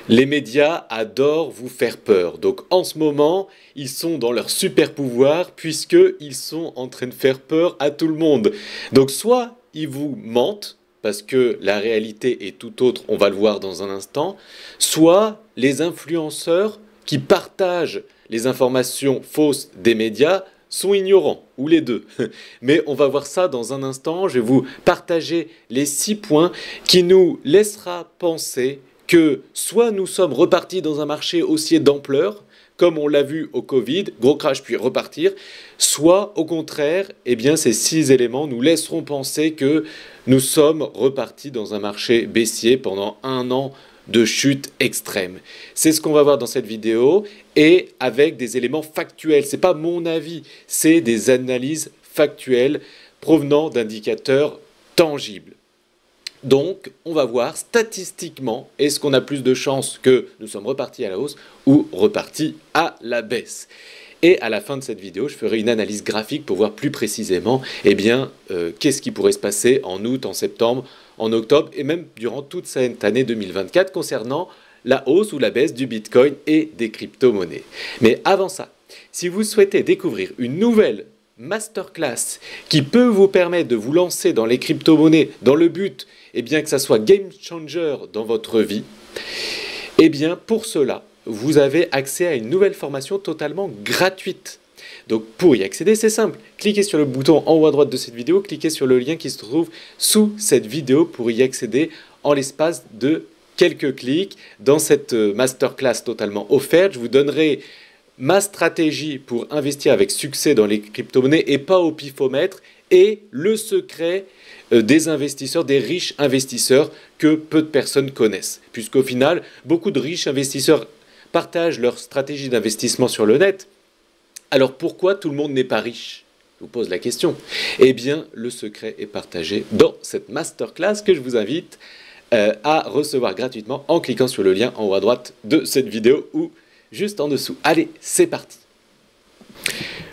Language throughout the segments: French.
Les médias adorent vous faire peur. Donc en ce moment, ils sont dans leur super pouvoir puisqu'ils sont en train de faire peur à tout le monde. Donc soit ils vous mentent parce que la réalité est tout autre, on va le voir dans un instant, soit les influenceurs qui partagent les informations fausses des médias sont ignorants, ou les deux. Mais on va voir ça dans un instant. Je vais vous partager les 6 points qui nous laissera penser que soit nous sommes repartis dans un marché haussier d'ampleur, comme on l'a vu au Covid, gros crash puis repartir, soit au contraire, eh bien, ces 6 éléments nous laisseront penser que nous sommes repartis dans un marché baissier pendant un an de chute extrême. C'est ce qu'on va voir dans cette vidéo et avec des éléments factuels. Ce n'est pas mon avis, c'est des analyses factuelles provenant d'indicateurs tangibles. Donc, on va voir statistiquement, est-ce qu'on a plus de chances que nous sommes repartis à la hausse ou repartis à la baisse. Et à la fin de cette vidéo, je ferai une analyse graphique pour voir plus précisément qu'est-ce qui pourrait se passer en août, en septembre, en octobre et même durant toute cette année 2024 concernant la hausse ou la baisse du Bitcoin et des crypto-monnaies. Mais avant ça, si vous souhaitez découvrir une nouvelle masterclass qui peut vous permettre de vous lancer dans les crypto-monnaies dans le but que ça soit game changer dans votre vie, pour cela, vous avez accès à une nouvelle formation totalement gratuite. Donc pour y accéder, c'est simple. Cliquez sur le bouton en haut à droite de cette vidéo, cliquez sur le lien qui se trouve sous cette vidéo pour y accéder en l'espace de quelques clics. Dans cette masterclass totalement offerte, je vous donnerai ma stratégie pour investir avec succès dans les crypto-monnaies et pas au pifomètre et le secret des investisseurs, des riches investisseurs que peu de personnes connaissent. Puisqu'au final, beaucoup de riches investisseurs partagent leur stratégie d'investissement sur le net. Alors pourquoi tout le monde n'est pas riche ? Je vous pose la question. Eh bien, le secret est partagé dans cette masterclass que je vous invite à recevoir gratuitement en cliquant sur le lien en haut à droite de cette vidéo ou juste en dessous. Allez, c'est parti.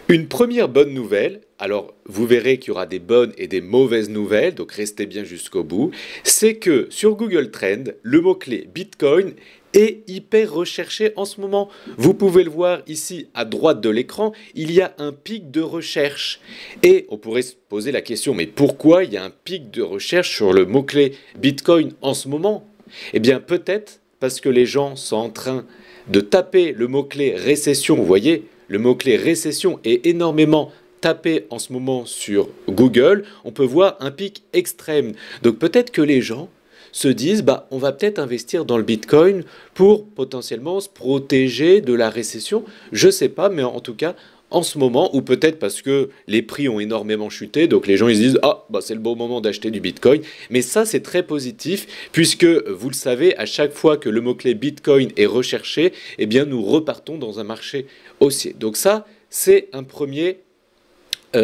Une première bonne nouvelle, alors vous verrez qu'il y aura des bonnes et des mauvaises nouvelles, donc restez bien jusqu'au bout, c'est que sur Google Trends, le mot-clé Bitcoin est hyper recherché en ce moment. Vous pouvez le voir ici à droite de l'écran, il y a un pic de recherche. Et on pourrait se poser la question, mais pourquoi il y a un pic de recherche sur le mot-clé Bitcoin en ce moment ? Eh bien peut-être parce que les gens sont en train de taper le mot-clé récession, vous voyez, le mot-clé récession est énormément tapé en ce moment sur Google, on peut voir un pic extrême. Donc peut-être que les gens se disent, on va peut-être investir dans le Bitcoin pour potentiellement se protéger de la récession. Je ne sais pas, mais en tout cas, en ce moment, ou peut-être parce que les prix ont énormément chuté, donc les gens ils se disent c'est le bon moment d'acheter du Bitcoin. Mais ça c'est très positif puisque vous le savez, à chaque fois que le mot-clé Bitcoin est recherché, nous repartons dans un marché haussier. Donc ça c'est un premier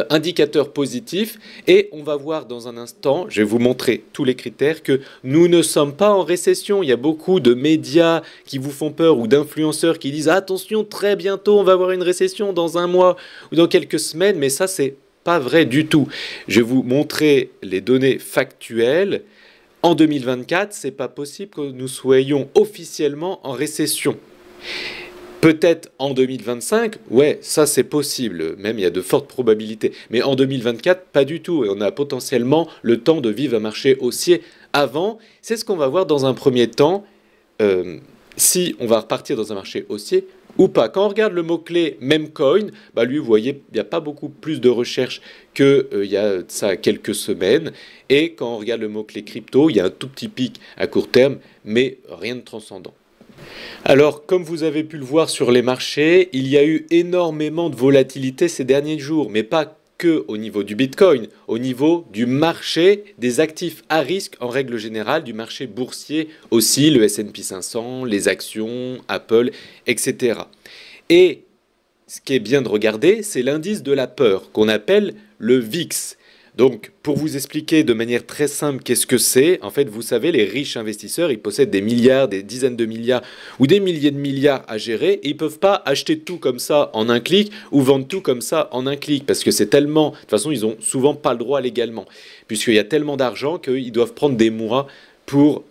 indicateur positif et on va voir dans un instant, je vais vous montrer tous les critères, que nous ne sommes pas en récession. Il y a beaucoup de médias qui vous font peur ou d'influenceurs qui disent attention, très bientôt on va avoir une récession dans un mois ou dans quelques semaines, mais ça c'est pas vrai du tout. Je vais vous montrer les données factuelles. En 2024, c'est pas possible que nous soyons officiellement en récession. Peut-être en 2025, ouais, ça c'est possible, même il y a de fortes probabilités. Mais en 2024, pas du tout. Et on a potentiellement le temps de vivre un marché haussier avant. C'est ce qu'on va voir dans un premier temps, si on va repartir dans un marché haussier ou pas. Quand on regarde le mot-clé Memcoin, lui, vous voyez, il n'y a pas beaucoup plus de recherche qu'il y a ça quelques semaines. Et quand on regarde le mot-clé crypto, il y a un tout petit pic à court terme, mais rien de transcendant. Alors, comme vous avez pu le voir sur les marchés, il y a eu énormément de volatilité ces derniers jours, mais pas que au niveau du Bitcoin, au niveau du marché des actifs à risque en règle générale, du marché boursier aussi, le S&P 500, les actions, Apple, etc. Et ce qui est bien de regarder, c'est l'indice de la peur qu'on appelle le VIX. Donc, pour vous expliquer de manière très simple qu'est-ce que c'est, en fait, vous savez, les riches investisseurs, ils possèdent des milliards, des dizaines de milliards ou des milliers de milliards à gérer et ils ne peuvent pas acheter tout comme ça en un clic ou vendre tout comme ça en un clic parce que c'est tellement... De toute façon, ils n'ont souvent pas le droit légalement puisqu'il y a tellement d'argent qu'ils doivent prendre des mois pour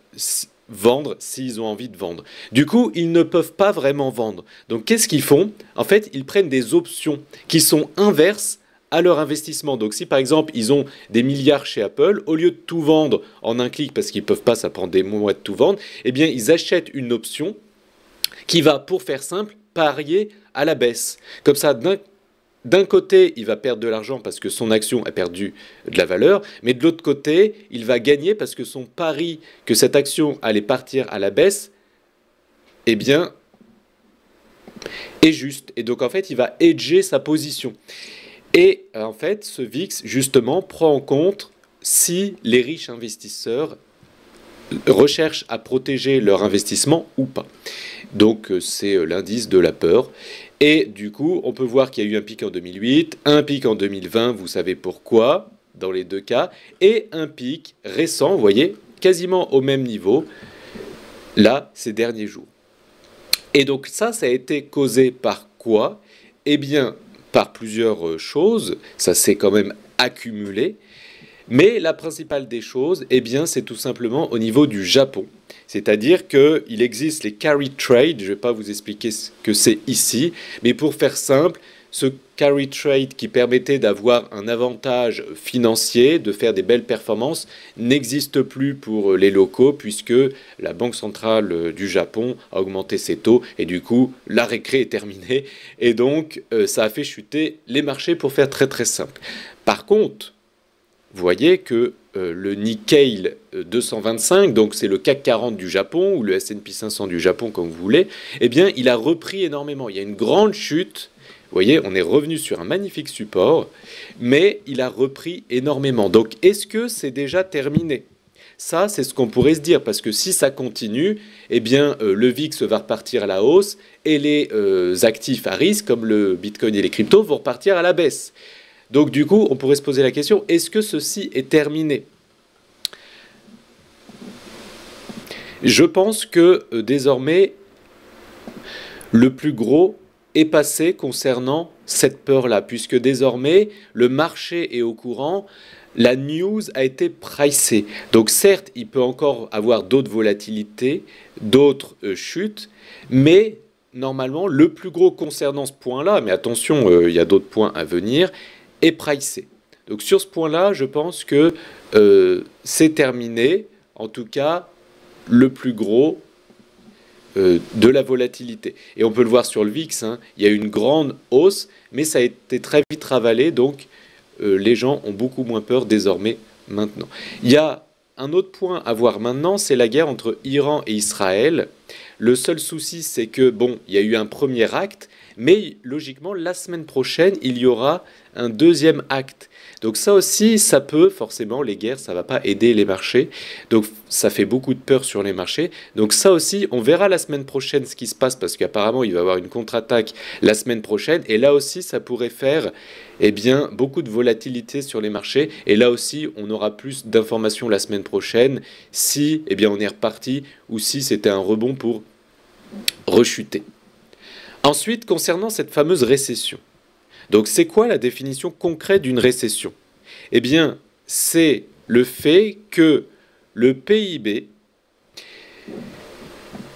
vendre s'ils ont envie de vendre. Du coup, ils ne peuvent pas vraiment vendre. Donc, qu'est-ce qu'ils font? En fait, ils prennent des options qui sont inverses à leur investissement. Donc, si par exemple, ils ont des milliards chez Apple, au lieu de tout vendre en un clic, parce qu'ils ne peuvent pas, ça prend des mois de tout vendre, eh bien, ils achètent une option qui va, pour faire simple, parier à la baisse. Comme ça, d'un côté, il va perdre de l'argent parce que son action a perdu de la valeur, mais de l'autre côté, il va gagner parce que son pari que cette action allait partir à la baisse, eh bien, est juste. Et donc, en fait, il va hedger sa position. Et en fait, ce VIX, justement, prend en compte si les riches investisseurs recherchent à protéger leur investissement ou pas. Donc, c'est l'indice de la peur. Et du coup, on peut voir qu'il y a eu un pic en 2008, un pic en 2020, vous savez pourquoi, dans les deux cas, et un pic récent, vous voyez, quasiment au même niveau, là, ces derniers jours. Et donc ça a été causé par quoi? Eh bien, par plusieurs choses, ça s'est quand même accumulé, mais la principale des choses, eh bien, c'est tout simplement au niveau du Japon. C'est-à-dire qu'il existe les carry trade, je ne vais pas vous expliquer ce que c'est ici, mais pour faire simple, ce carry trade qui permettait d'avoir un avantage financier, de faire des belles performances, n'existe plus pour les locaux puisque la Banque centrale du Japon a augmenté ses taux et du coup la récré est terminée et donc ça a fait chuter les marchés pour faire très très simple. Par contre, vous voyez que le Nikkei 225, donc c'est le CAC 40 du Japon, ou le S&P 500 du Japon, comme vous voulez, eh bien, il a repris énormément. Il y a une grande chute. Vous voyez, on est revenu sur un magnifique support, mais il a repris énormément. Donc, est-ce que c'est déjà terminé? Ça, c'est ce qu'on pourrait se dire, parce que si ça continue, eh bien, le VIX va repartir à la hausse, et les actifs à risque, comme le Bitcoin et les cryptos, vont repartir à la baisse. Donc du coup, on pourrait se poser la question, est-ce que ceci est terminé? Je pense que désormais, le plus gros est passé concernant cette peur-là, puisque désormais, le marché est au courant, la news a été pricée. Donc certes, il peut encore avoir d'autres volatilités, d'autres chutes, mais normalement, le plus gros concernant ce point-là, mais attention, il y a d'autres points à venir, est pricé. Donc sur ce point-là, je pense que c'est terminé, en tout cas le plus gros de la volatilité. Et on peut le voir sur le VIX, hein, il y a eu une grande hausse, mais ça a été très vite ravalé, donc les gens ont beaucoup moins peur désormais maintenant. Il y a un autre point à voir maintenant, c'est la guerre entre Iran et Israël. Le seul souci, c'est que, bon, il y a eu un premier acte, mais logiquement, la semaine prochaine, il y aura un deuxième acte. Donc ça aussi, ça peut, forcément, les guerres, ça ne va pas aider les marchés. Donc ça fait beaucoup de peur sur les marchés. Donc ça aussi, on verra la semaine prochaine ce qui se passe, parce qu'apparemment, il va y avoir une contre-attaque la semaine prochaine. Et là aussi, ça pourrait faire eh bien, beaucoup de volatilité sur les marchés. Et là aussi, on aura plus d'informations la semaine prochaine, si eh bien, on est reparti, ou si c'était un rebond pour rechuter. Ensuite, concernant cette fameuse récession. Donc, c'est quoi la définition concrète d'une récession? Eh bien, c'est le fait que le PIB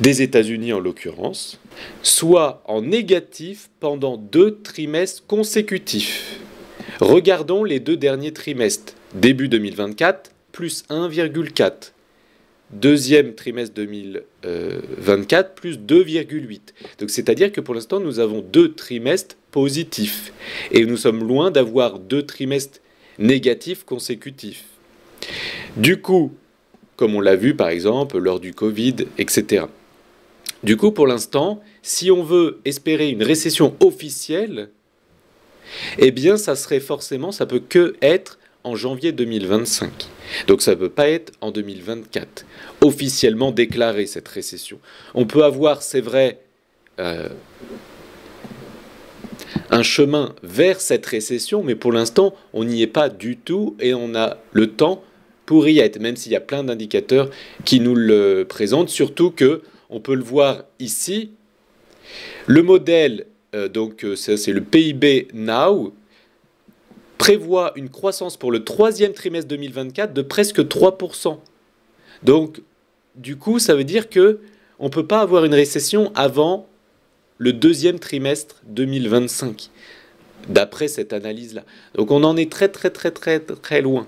des États-Unis, en l'occurrence, soit en négatif pendant 2 trimestres consécutifs. Regardons les 2 derniers trimestres. Début 2024, plus 1,4. Deuxième trimestre 2024, plus 2,8. Donc c'est-à-dire que pour l'instant, nous avons 2 trimestres positifs. Et nous sommes loin d'avoir 2 trimestres négatifs consécutifs. Du coup, comme on l'a vu par exemple lors du Covid, etc. Du coup, pour l'instant, si on veut espérer une récession officielle, eh bien ça serait forcément, ça peut que être en janvier 2025. Donc ça ne peut pas être en 2024, officiellement déclarée cette récession. On peut avoir, c'est vrai, un chemin vers cette récession, mais pour l'instant, on n'y est pas du tout et on a le temps pour y être, même s'il y a plein d'indicateurs qui nous le présentent, surtout que on peut le voir ici. Le modèle, c'est le PIB Now, prévoit une croissance pour le 3e trimestre 2024 de presque 3%. Donc, du coup, ça veut dire que on ne peut pas avoir une récession avant le deuxième trimestre 2025, d'après cette analyse-là. Donc on en est très très très très très loin.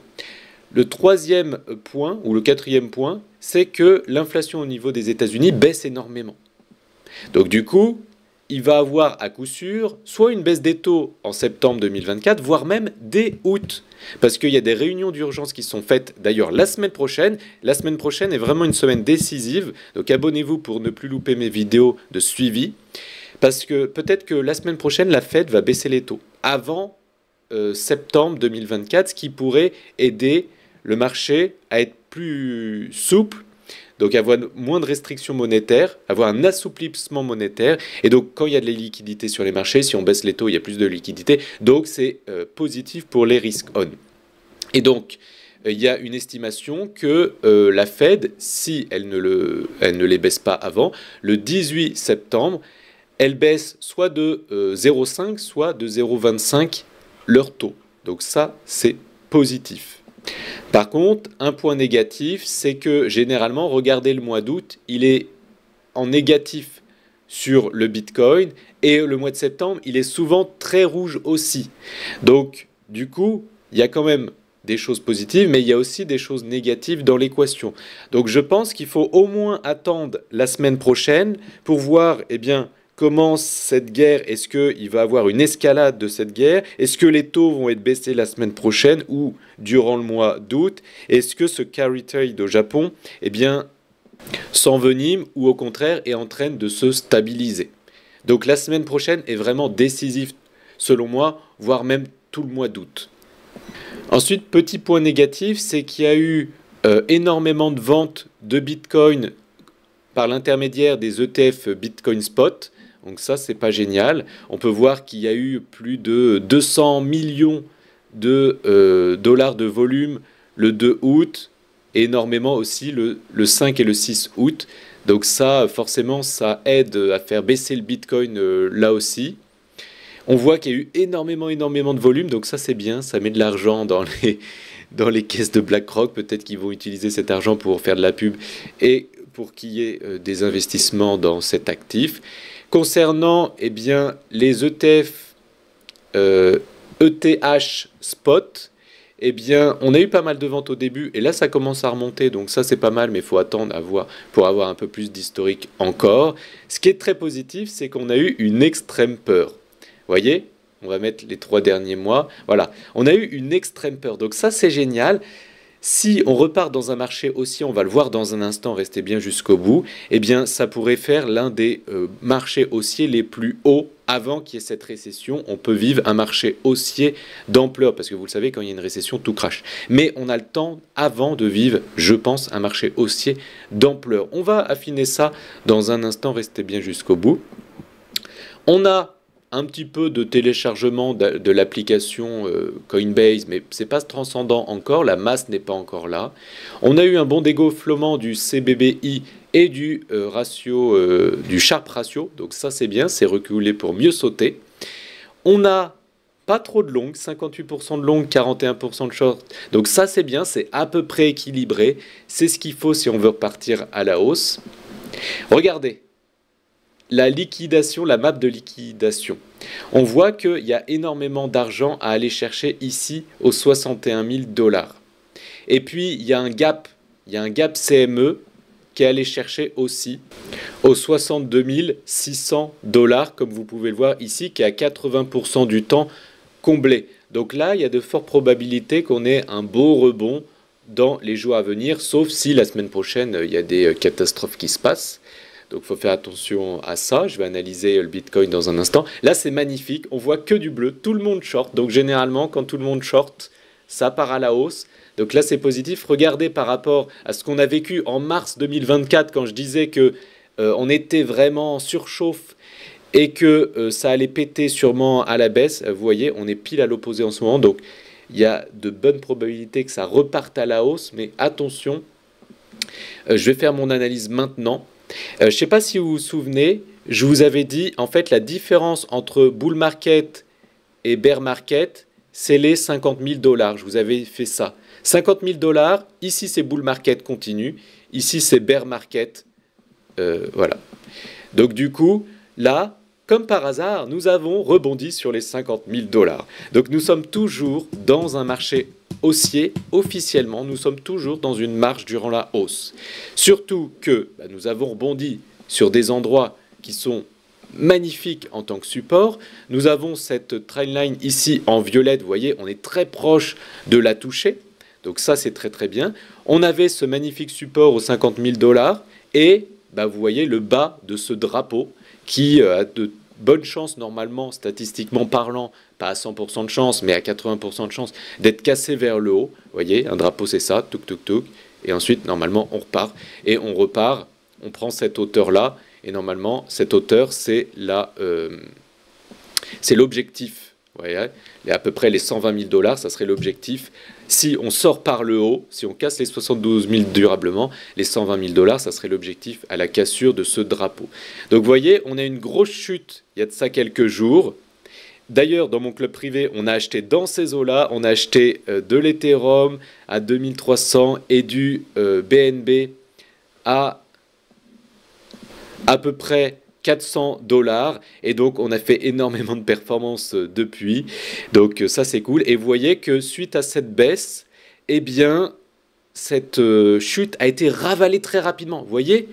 Le troisième point, ou le quatrième point, c'est que l'inflation au niveau des États-Unis baisse énormément. Donc du coup, il va avoir à coup sûr soit une baisse des taux en septembre 2024, voire même dès août. Parce qu'il y a des réunions d'urgence qui sont faites d'ailleurs la semaine prochaine. La semaine prochaine est vraiment une semaine décisive. Donc abonnez-vous pour ne plus louper mes vidéos de suivi. Parce que peut-être que la semaine prochaine, la Fed va baisser les taux avant septembre 2024, ce qui pourrait aider le marché à être plus souple, donc avoir moins de restrictions monétaires, avoir un assouplissement monétaire. Et donc quand il y a de la liquidité sur les marchés, si on baisse les taux, il y a plus de liquidité. Donc c'est positif pour les risques on. Et donc il y a une estimation que la Fed, si elle ne les baisse pas avant, le 18 septembre, elle baisse soit de 0,5, soit de 0,25 leur taux. Donc ça, c'est positif. Par contre, un point négatif, c'est que généralement, regardez le mois d'août, il est en négatif sur le Bitcoin et le mois de septembre, il est souvent très rouge aussi. Donc, du coup, il y a quand même des choses positives, mais il y a aussi des choses négatives dans l'équation. Donc, je pense qu'il faut au moins attendre la semaine prochaine pour voir, eh bien, comment cette guerre, est-ce qu'il va y avoir une escalade de cette guerre? Est-ce que les taux vont être baissés la semaine prochaine ou durant le mois d'août? Est-ce que ce carry trade au Japon, eh bien, s'envenime ou au contraire est en train de se stabiliser? Donc la semaine prochaine est vraiment décisive selon moi, voire même tout le mois d'août. Ensuite, petit point négatif, c'est qu'il y a eu énormément de ventes de Bitcoin par l'intermédiaire des ETF Bitcoin Spot. Donc ça, c'est pas génial. On peut voir qu'il y a eu plus de 200 millions de dollars de volume le 2 août, et énormément aussi le 5 et le 6 août. Donc ça, forcément, ça aide à faire baisser le Bitcoin là aussi. On voit qu'il y a eu énormément de volume, donc ça c'est bien, ça met de l'argent dans les caisses de BlackRock. Peut-être qu'ils vont utiliser cet argent pour faire de la pub et pour qu'il y ait des investissements dans cet actif. Concernant eh bien, les ETF ETH Spot, eh bien, on a eu pas mal de ventes au début, et là ça commence à remonter, donc ça c'est pas mal, mais il faut attendre pour avoir un peu plus d'historique encore. Ce qui est très positif, c'est qu'on a eu une extrême peur. Vous voyez, on va mettre les 3 derniers mois. Voilà, on a eu une extrême peur, donc ça c'est génial. Si on repart dans un marché haussier, on va le voir dans un instant, restez bien jusqu'au bout, eh bien ça pourrait faire l'un des marchés haussiers les plus hauts avant qu'il y ait cette récession. On peut vivre un marché haussier d'ampleur, parce que vous le savez, quand il y a une récession, tout crache. Mais on a le temps avant de vivre, je pense, un marché haussier d'ampleur. On va affiner ça dans un instant, restez bien jusqu'au bout. On a un petit peu de téléchargement de l'application Coinbase, mais c'est pas transcendant encore, la masse n'est pas encore là. On a eu un bon dégonflement du CBBI et du du Sharpe ratio, donc ça c'est bien, c'est reculé pour mieux sauter. On a pas trop de longues, 58% de longues, 41% de short, donc ça c'est bien, c'est à peu près équilibré, c'est ce qu'il faut si on veut repartir à la hausse. Regardez. La liquidation, la map de liquidation. On voit qu'il y a énormément d'argent à aller chercher ici aux 61 000 $. Et puis, il y a un gap CME qui est allé chercher aussi aux 62 600 $, comme vous pouvez le voir ici, qui est à 80% du temps comblé. Donc là, il y a de fortes probabilités qu'on ait un beau rebond dans les jours à venir, sauf si la semaine prochaine, il y a des catastrophes qui se passent. Donc il faut faire attention à ça. Je vais analyser le Bitcoin dans un instant. Là, c'est magnifique. On voit que du bleu. Tout le monde short. Donc généralement, quand tout le monde short, ça part à la hausse. Donc là, c'est positif. Regardez par rapport à ce qu'on a vécu en mars 2024, quand je disais que on était vraiment en surchauffe et que ça allait péter sûrement à la baisse. Vous voyez, on est pile à l'opposé en ce moment. Donc il y a de bonnes probabilités que ça reparte à la hausse. Mais attention, je vais faire mon analyse maintenant. Je ne sais pas si vous vous souvenez, je vous avais dit, en fait, la différence entre bull market et bear market, c'est les 50 000 $. Je vous avais fait ça. 50 000 $, ici c'est bull market continu, Ici, c'est bear market. Voilà. Donc du coup, là, comme par hasard, nous avons rebondi sur les 50 000 $. Donc nous sommes toujours dans un marché haussier. Officiellement, nous sommes toujours dans une marche durant la hausse. Surtout que nous avons rebondi sur des endroits qui sont magnifiques en tant que support. Nous avons cette trendline ici en violette. Vous voyez, on est très proche de la toucher. Donc ça, c'est très très bien. On avait ce magnifique support aux 50 000 $ et vous voyez le bas de ce drapeau qui a de bonnes chances normalement, statistiquement parlant, pas à 100% de chance, mais à 80% de chance d'être cassé vers le haut. Vous voyez, un drapeau c'est ça, touk touk touk, et ensuite normalement on repart, et on repart, on prend cette hauteur-là, et normalement cette hauteur c'est l'objectif. Vous voyez, à peu près les 120 000 $, ça serait l'objectif. Si on sort par le haut, si on casse les 72 000 durablement, les 120 000 $, ça serait l'objectif à la cassure de ce drapeau. Donc vous voyez, on a une grosse chute, il y a de ça quelques jours. D'ailleurs, dans mon club privé, on a acheté dans ces eaux-là, on a acheté de l'Ethereum à 2300 et du BNB à peu près 400 $, et donc on a fait énormément de performances depuis, donc ça c'est cool. Et vous voyez que suite à cette baisse, eh bien cette chute a été ravalée très rapidement. Vous voyez,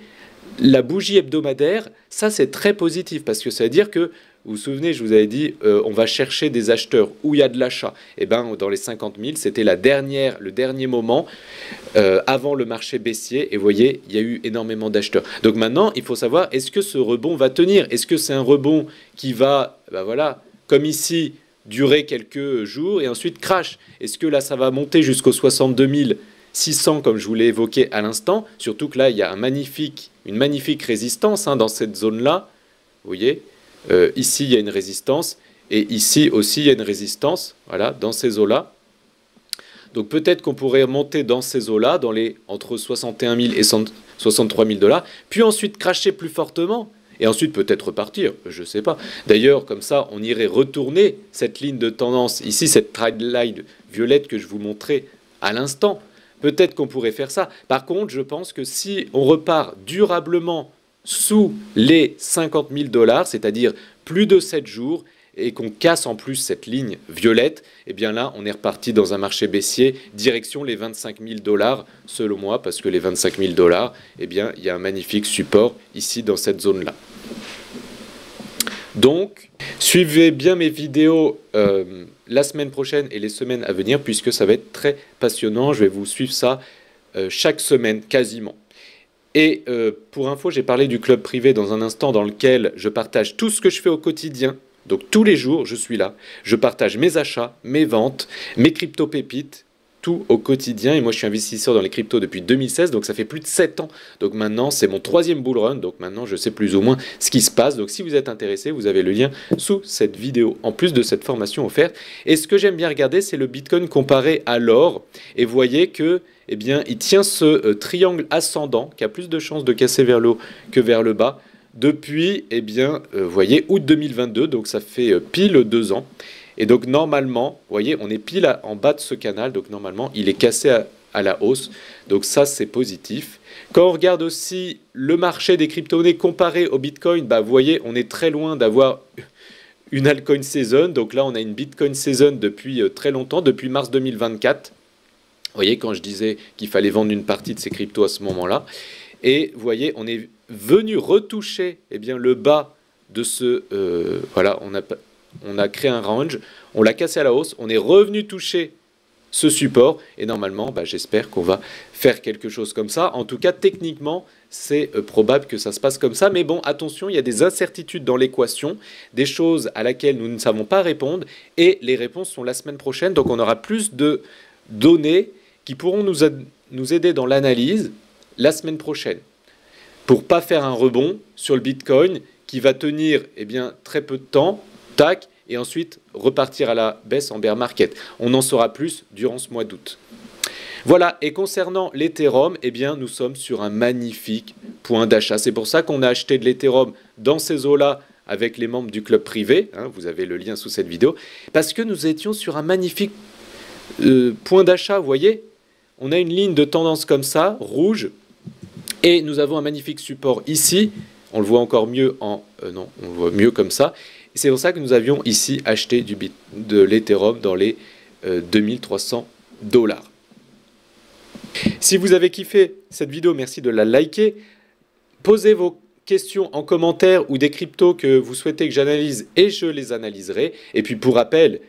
la bougie hebdomadaire, ça c'est très positif, parce que ça veut dire que, vous vous souvenez, je vous avais dit, on va chercher des acheteurs où il y a de l'achat. Et bien, dans les 50 000, c'était le dernier moment avant le marché baissier. Et vous voyez, il y a eu énormément d'acheteurs. Donc maintenant, il faut savoir, est-ce que ce rebond va tenir? Est-ce que c'est un rebond qui va, voilà, comme ici, durer quelques jours et ensuite crash? Est-ce que là, ça va monter jusqu'aux 62 600, comme je vous l'ai évoqué à l'instant? Surtout que là, il y a une magnifique résistance dans cette zone-là. Vous voyez, ici, il y a une résistance, et ici aussi, il y a une résistance, voilà, dans ces eaux-là. Donc peut-être qu'on pourrait monter dans ces eaux-là, entre 61 000 et 63 000 $, puis ensuite cracher plus fortement, et ensuite peut-être repartir, je ne sais pas. D'ailleurs, comme ça, on irait retourner cette ligne de tendance, ici, cette trendline violette que je vous montrais à l'instant. Peut-être qu'on pourrait faire ça. Par contre, je pense que si on repart durablement sous les 50 000 $, c'est-à-dire plus de 7 jours, et qu'on casse en plus cette ligne violette, eh bien là, on est reparti dans un marché baissier, direction les 25 000 $, selon moi, parce que les 25 000 $, eh bien, il y a un magnifique support ici dans cette zone-là. Donc, suivez bien mes vidéos la semaine prochaine et les semaines à venir, puisque ça va être très passionnant. Je vais vous suivre ça chaque semaine, quasiment. Et pour info, j'ai parlé du club privé dans un instant, dans lequel je partage tout ce que je fais au quotidien. Donc tous les jours, je suis là. Je partage mes achats, mes ventes, mes crypto-pépites, tout au quotidien. Et moi, je suis investisseur dans les cryptos depuis 2016, donc ça fait plus de 7 ans. Donc maintenant, c'est mon 3e bull run. Donc maintenant, je sais plus ou moins ce qui se passe. Donc si vous êtes intéressé, vous avez le lien sous cette vidéo, en plus de cette formation offerte. Et ce que j'aime bien regarder, c'est le Bitcoin comparé à l'or. Et vous voyez que, eh bien, il tient ce triangle ascendant, qui a plus de chances de casser vers le haut que vers le bas, depuis, eh bien, vous voyez, août 2022, donc ça fait pile 2 ans. Et donc normalement, vous voyez, on est pile en bas de ce canal, donc normalement, il est cassé à la hausse. Donc ça, c'est positif. Quand on regarde aussi le marché des crypto-monnaies comparé au Bitcoin, vous voyez, on est très loin d'avoir une altcoin season. Donc là, on a une Bitcoin season depuis très longtemps, depuis mars 2024. Vous voyez, quand je disais qu'il fallait vendre une partie de ces cryptos à ce moment-là. Et vous voyez, on est venu retoucher le bas de ce... voilà, on a créé un range, on l'a cassé à la hausse, on est revenu toucher ce support, et normalement, j'espère qu'on va faire quelque chose comme ça. En tout cas, techniquement, c'est probable que ça se passe comme ça. Mais bon, attention, il y a des incertitudes dans l'équation, des choses à laquelle nous ne savons pas répondre, et les réponses sont la semaine prochaine. Donc on aura plus de données qui pourront nous aider dans l'analyse la semaine prochaine, pour pas faire un rebond sur le Bitcoin qui va tenir très peu de temps, tac, et ensuite repartir à la baisse en bear market. On en saura plus durant ce mois d'août. Voilà, et concernant l'Ethereum, nous sommes sur un magnifique point d'achat. C'est pour ça qu'on a acheté de l'Ethereum dans ces eaux-là avec les membres du club privé. Vous avez le lien sous cette vidéo. Parce que nous étions sur un magnifique point d'achat, vous voyez. On a une ligne de tendance comme ça, rouge, Et nous avons un magnifique support ici. On le voit encore mieux non, on le voit mieux comme ça. C'est pour ça que nous avions ici acheté de l'Ethereum dans les 2300 $. Si vous avez kiffé cette vidéo, merci de la liker. Posez vos questions en commentaire ou des cryptos que vous souhaitez que j'analyse et je les analyserai. Et puis pour rappel,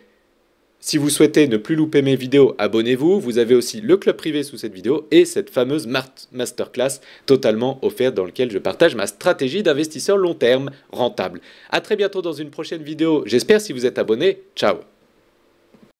si vous souhaitez ne plus louper mes vidéos, abonnez-vous. Vous avez aussi le club privé sous cette vidéo et cette fameuse masterclass totalement offerte dans laquelle je partage ma stratégie d'investisseur long terme rentable. A très bientôt dans une prochaine vidéo. J'espère si vous êtes abonné. Ciao.